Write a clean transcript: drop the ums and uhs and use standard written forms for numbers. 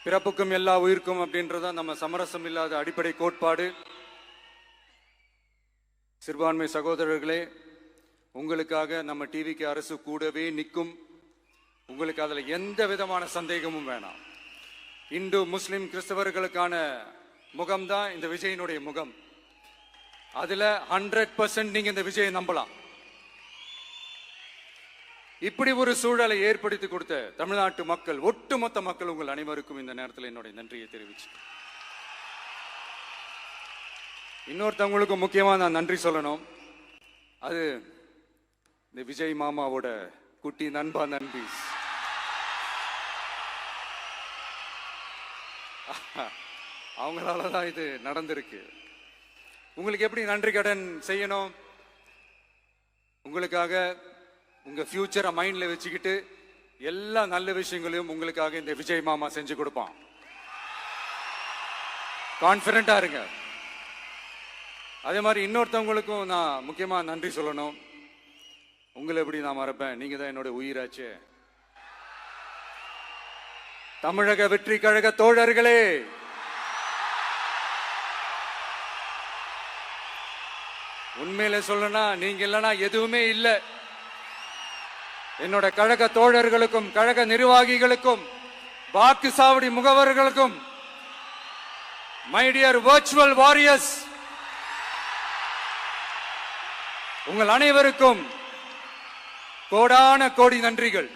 பிறப்புக்கும் எல்லா உயிருக்கும் அப்படின்றதான் நம்ம சமரசம் இல்லாத அடிப்படை கோட்பாடு. சிறுபான்மை சகோதரர்களே, உங்களுக்காக நம்ம டிவிக்கு அரசு கூடவே நிற்கும். உங்களுக்கு அதில் எந்த விதமான சந்தேகமும் வேணாம். இந்து முஸ்லிம் கிறிஸ்தவர்களுக்கான முகம்தான் இந்த விஜயனுடைய முகம். அதுல 100% நீங்க இந்த விஜயை நம்பலாம். இப்படி ஒரு சூழலை ஏற்படுத்தி கொடுத்த தமிழ்நாட்டு மக்கள், ஒட்டுமொத்த மக்கள், உங்கள் அனைவருக்கும் இந்த நேரத்தில் என்னுடைய நன்றியை தெரிவிச்சு, இன்னொருத்தவங்களுக்கு முக்கியமா நான் நன்றி சொல்லணும். அது இந்த விஜய் மாமாவோட குட்டி நண்பா நண்பி. அவங்களாலதான் இது நடந்திருக்கு. உங்களுக்கு எப்படி நன்றி கடன் செய்யணும்? உங்களுக்காக உங்க ஃபியூச்சரை மைண்ட்ல வச்சுக்கிட்டு எல்லா நல்ல விஷயங்களையும் உங்களுக்காக இந்த விஜய் மாமா செஞ்சு கொடுப்பான். கான்பிடண்டா இருங்க. அதே மாதிரி இன்னொருத்தவங்களுக்கும் நான் முக்கியமா நன்றி சொல்லணும். உங்களை எப்படி நான் மறப்பேன்? நீங்க தான் என்னோட உயிராச்சு. தமிழக வெற்றி கழக தோழர்களே, உண்மையில சொல்லனா நீங்க இல்லைன்னா எதுவுமே இல்லை. என்னோட கழக தோழர்களுக்கும் கழக நிர்வாகிகளுக்கும் வாக்கு சாவடி முகவர்களுக்கும், மை டியர் வர்ச்சுவல் வாரியர்ஸ், உங்கள் அனைவருக்கும் கோடான கோடி நன்றிகள்.